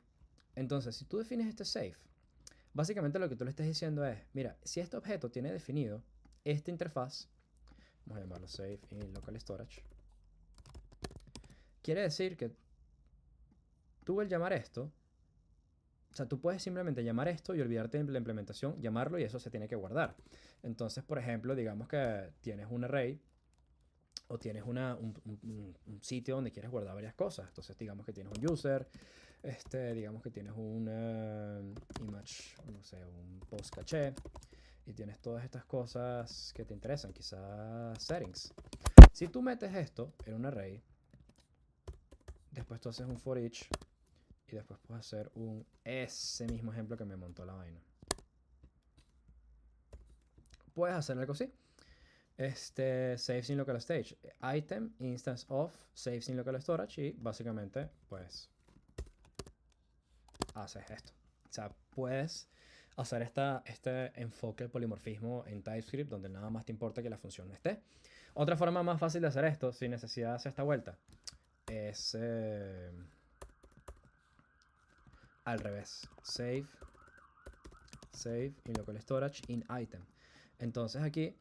Entonces, si tú defines este save, básicamente lo que tú le estás diciendo es, mira, si este objeto tiene definido esta interfaz, vamos a llamarlo save in local storage, quiere decir que tú al llamar esto, o sea, tú puedes simplemente llamar esto y olvidarte de la implementación, llamarlo y eso se tiene que guardar. Entonces, por ejemplo, digamos que tienes un array o tienes un sitio donde quieres guardar varias cosas. Entonces, digamos que tienes un user, digamos que tienes un image, no sé, un post caché, y tienes todas estas cosas que te interesan, quizás settings. Si tú metes esto en un array, después tú haces un for each y después puedes hacer ese mismo ejemplo que me montó la vaina. Puedes hacer algo así. Saves in local stage, item instance of saves in local storage, y básicamente pues haces esto. O sea, puedes hacer este enfoque del polimorfismo en TypeScript donde nada más te importa que la función no esté. Otra forma más fácil de hacer esto sin necesidad de hacer esta vuelta es al revés. Save in local storage in item. Entonces aquí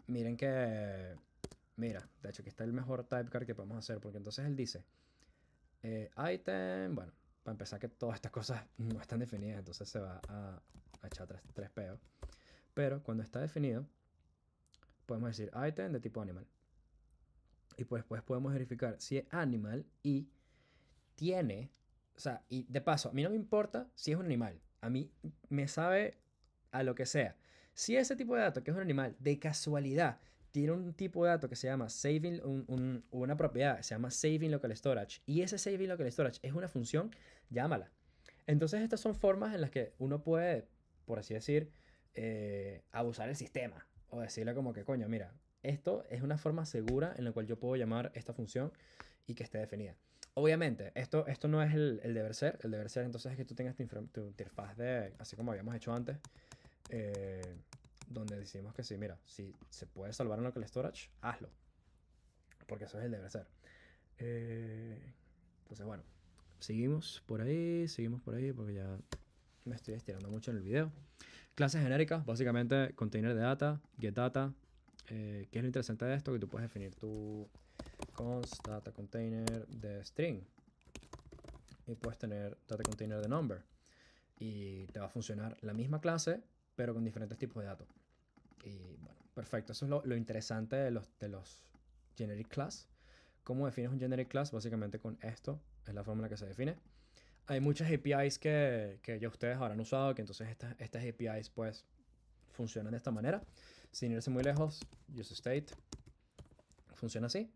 miren que mira, de hecho aquí está el mejor typecard que podemos hacer, porque entonces él dice item, bueno, para empezar que todas estas cosas no están definidas, entonces se va a echar tres peos. Pero cuando está definido, podemos decir item de tipo animal. Y pues podemos verificar si es animal y tiene, o sea, y de paso, a mí no me importa si es un animal, a mí me sabe a lo que sea. Si ese tipo de dato, que es un animal, de casualidad, tiene un tipo de dato que se llama saving, una propiedad que se llama saving local storage, y ese saving local storage es una función, llámala. Entonces estas son formas en las que uno puede, por así decir, abusar el sistema, o decirle como que, coño, mira, esto es una forma segura en la cual yo puedo llamar esta función y que esté definida. Obviamente, esto no es el deber ser. El deber ser entonces es que tú tengas tu interfaz de, así como habíamos hecho antes, eh, donde decimos que sí, mira, si se puede salvar en local storage, hazlo. Porque eso es el deber ser. Eh, entonces, bueno, seguimos por ahí, porque ya me estoy estirando mucho en el video. Clases genéricas, básicamente container de data, get data. ¿Qué es lo interesante de esto? Que tú puedes definir tu const data container de string y puedes tener data container de number y te va a funcionar la misma clase pero con diferentes tipos de datos. Y bueno, perfecto, eso es lo interesante de los generic class. ¿Cómo defines un generic class? Básicamente con esto es la forma en la que se define. Hay muchas APIs que ya ustedes habrán usado, que entonces estas APIs pues funcionan de esta manera. Sin irse muy lejos, useState funciona así.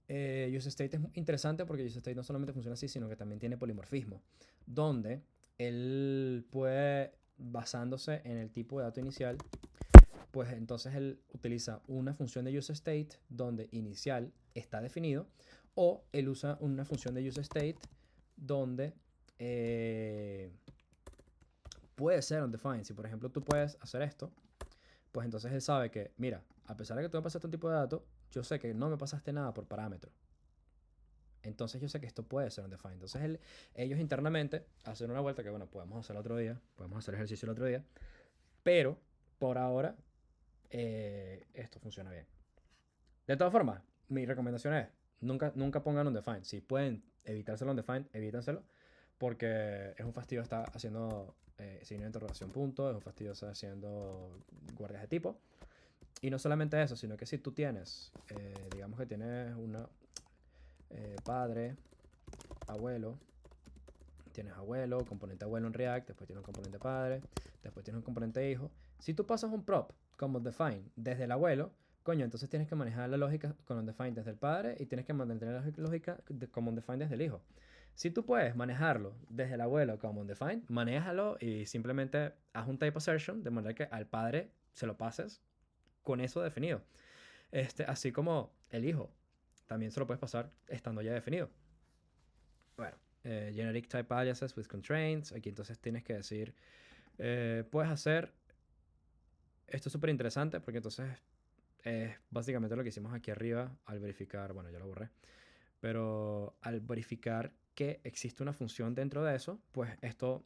UseState es interesante porque UseState no solamente funciona así, sino que también tiene polimorfismo, donde él puede, basándose en el tipo de dato inicial, pues entonces él utiliza una función de useState donde inicial está definido, o él usa una función de useState donde puede ser undefined. Si por ejemplo tú puedes hacer esto, pues entonces él sabe que, mira, a pesar de que tú me pasaste un tipo de dato, yo sé que no me pasaste nada por parámetro. Entonces yo sé que esto puede ser undefined. Entonces ellos internamente hacen una vuelta que, bueno, podemos hacer otro día, podemos hacer ejercicio el otro día, pero por ahora esto funciona bien. De todas formas, mi recomendación es, nunca pongan undefined. Si pueden evitárselo undefined, evítenselo, porque es un fastidio estar haciendo signo de interrogación punto, es un fastidio estar haciendo guardias de tipo. Y no solamente eso, sino que si tú tienes, digamos que tienes una padre, abuelo, tienes abuelo, componente abuelo en React, después tienes un componente padre, después tienes un componente hijo. Si tú pasas un prop como define desde el abuelo, coño, entonces tienes que manejar la lógica con undefined desde el padre y tienes que mantener la lógica como undefined desde el hijo. Si tú puedes manejarlo desde el abuelo como undefined, manéjalo y simplemente haz un type assertion de manera que al padre se lo pases con eso definido. Así como el hijo también se lo puedes pasar estando ya definido. Bueno, generic type aliases with constraints. Aquí entonces tienes que decir, puedes hacer, esto es súper interesante porque entonces es básicamente lo que hicimos aquí arriba al verificar, bueno, ya lo borré, pero al verificar que existe una función dentro de eso, pues esto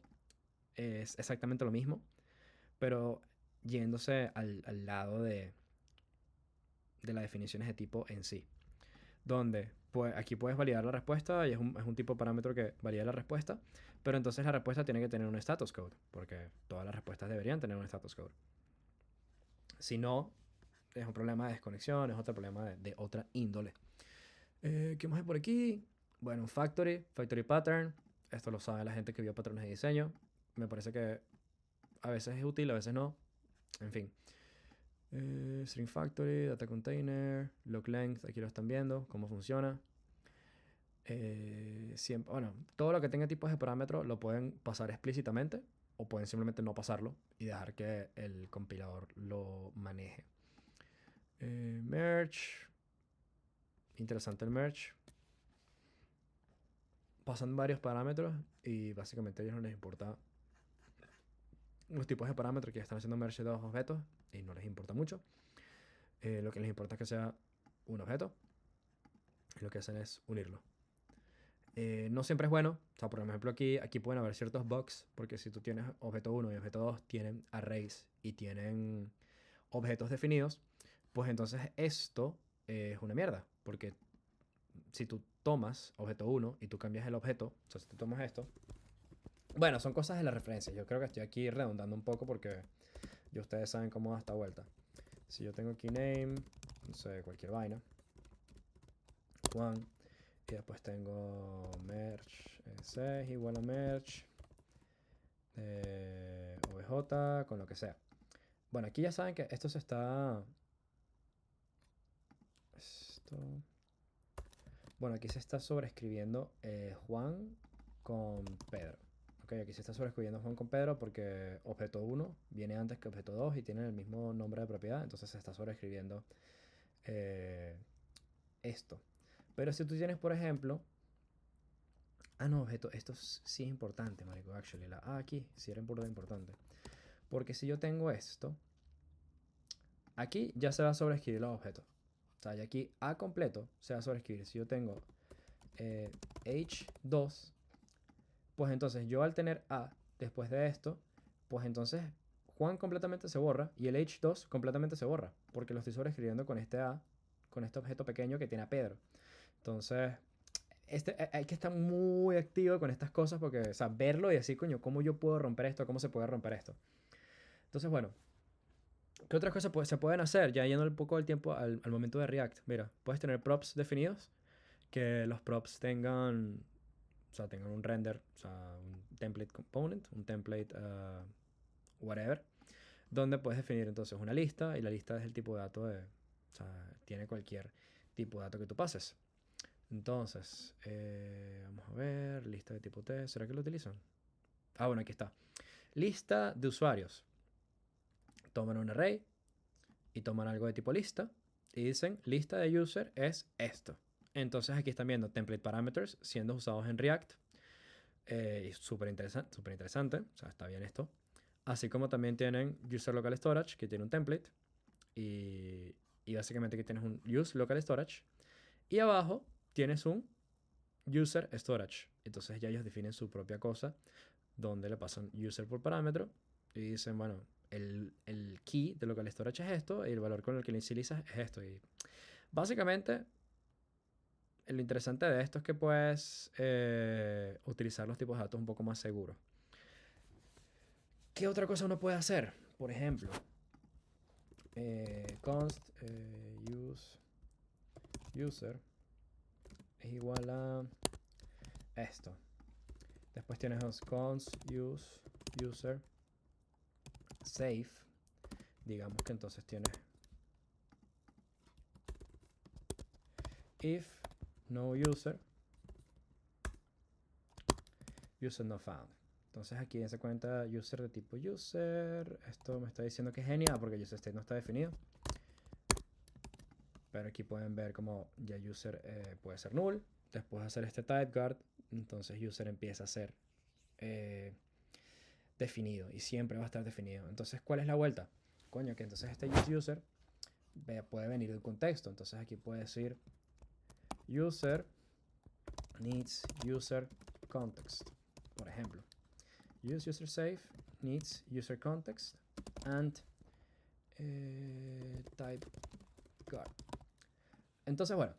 es exactamente lo mismo, pero yéndose al lado de las definiciones de tipo en sí. Donde pues, aquí puedes validar la respuesta y es un tipo de parámetro que valida la respuesta, pero entonces la respuesta tiene que tener un status code, porque todas las respuestas deberían tener un status code. Si no, es un problema de desconexión, es otro problema de otra índole. ¿Qué más hay por aquí? Bueno, un factory pattern. Esto lo sabe la gente que vio patrones de diseño. Me parece que a veces es útil, a veces no. En fin. String factory, data container, log length, aquí lo están viendo, cómo funciona. Siempre, bueno, todo lo que tenga tipos de parámetros lo pueden pasar explícitamente o pueden simplemente no pasarlo y dejar que el compilador lo maneje. Merge. Interesante el merge. Pasan varios parámetros y básicamente a ellos no les importa los tipos de parámetros que están haciendo merge de dos objetos y no les importa mucho. Lo que les importa es que sea un objeto y lo que hacen es unirlo. No siempre es bueno. O sea, por ejemplo, aquí pueden haber ciertos bugs, porque si tú tienes objeto 1 y objeto 2 tienen arrays y tienen objetos definidos, pues entonces esto es una mierda, porque si tú tomas objeto 1 y tú cambias el objeto, o sea, si tú tomas esto, bueno, son cosas de la referencia. Yo creo que estoy aquí redundando un poco porque ya ustedes saben cómo da esta vuelta. Si yo tengo aquí name, no sé, cualquier vaina, Juan. Y después tengo merge c es igual a merge obj con lo que sea. Bueno, aquí ya saben que esto se está... Bueno, aquí se está sobreescribiendo Juan con Pedro. Ok, aquí se está sobreescribiendo Juan con Pedro porque objeto 1 viene antes que objeto 2 y tienen el mismo nombre de propiedad, entonces se está sobreescribiendo esto. Pero si tú tienes, por ejemplo... Ah, no, objeto, esto sí es importante, marico, actually. Aquí sí era importante. Porque si yo tengo esto, aquí ya se va a sobreescribir los objetos. O sea, y aquí A completo se va a sobreescribir. Si yo tengo H2, pues entonces yo al tener A después de esto, pues entonces Juan completamente se borra y el H2 completamente se borra. Porque lo estoy sobreescribiendo con este A, con este objeto pequeño que tiene a Pedro. Entonces, hay que estar muy activo con estas cosas porque, o sea, verlo y decir, coño, ¿cómo yo puedo romper esto? ¿Cómo se puede romper esto? Entonces, bueno, ¿qué otras cosas se pueden hacer? Ya yendo un poco el tiempo al momento de React. Mira, puedes tener props definidos, que los props tengan, o sea, tengan un render, o sea, un template component, un template whatever, donde puedes definir entonces una lista y la lista es el tipo de dato o sea, tiene cualquier tipo de dato que tú pases. Entonces, vamos a ver, lista de tipo T, ¿será que lo utilizan? Ah, bueno, aquí está. Lista de usuarios. Toman un array y toman algo de tipo lista y dicen lista de user es esto. Entonces aquí están viendo template parameters siendo usados en React. Y súper interesante, o sea, está bien esto. Así como también tienen user local storage, que tiene un template. Y básicamente aquí tienes un use local storage. Y abajo tienes un user storage. Entonces ya ellos definen su propia cosa, donde le pasan user por parámetro y dicen, bueno, el key de local storage es esto y el valor con el que lo inicializas es esto. Y básicamente, lo interesante de esto es que puedes utilizar los tipos de datos un poco más seguros. ¿Qué otra cosa uno puede hacer? Por ejemplo, const use user es igual a esto. Después tienes const use user safe. Digamos que entonces tienes if no user not found. Entonces aquí en esa cuenta user de tipo user. Esto me está diciendo que es genial porque user state no está definido. Pero aquí pueden ver como ya user puede ser null. Después de hacer este type guard, entonces user empieza a ser definido y siempre va a estar definido. Entonces, ¿cuál es la vuelta? Coño, que entonces este user puede venir de un contexto. Entonces aquí puede decir user needs user context, por ejemplo. Use user safe needs user context and type guard. Entonces, bueno,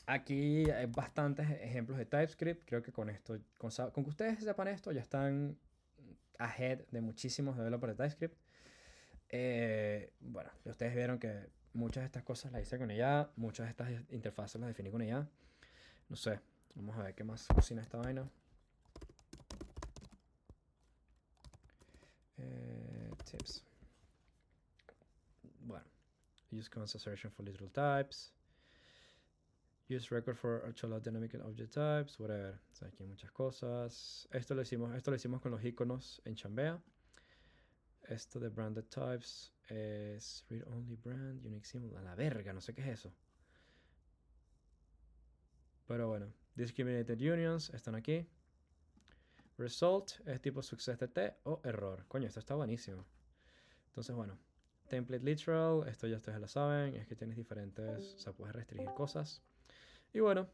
aquí hay bastantes ejemplos de TypeScript. Creo que con esto, con que ustedes sepan esto, ya están ahead de muchísimos developers de TypeScript. Bueno, ustedes vieron que muchas de estas cosas las hice con ella, muchas de estas interfaces las definí con ella. No sé, vamos a ver qué más cocina esta vaina. Tips. Bueno, use constant assertion for literal types. Use record for actual dynamic object types, whatever. O sea, aquí hay muchas cosas. Esto lo hicimos con los iconos en Chambea. Esto de branded types es read only brand, unique symbol. A la verga, no sé qué es eso. Pero bueno, discriminated unions están aquí. Result es tipo success de T o error. Coño, esto está buenísimo. Entonces, bueno, template literal, esto ya ustedes lo saben, es que tienes diferentes, o sea, puedes restringir cosas. Y bueno,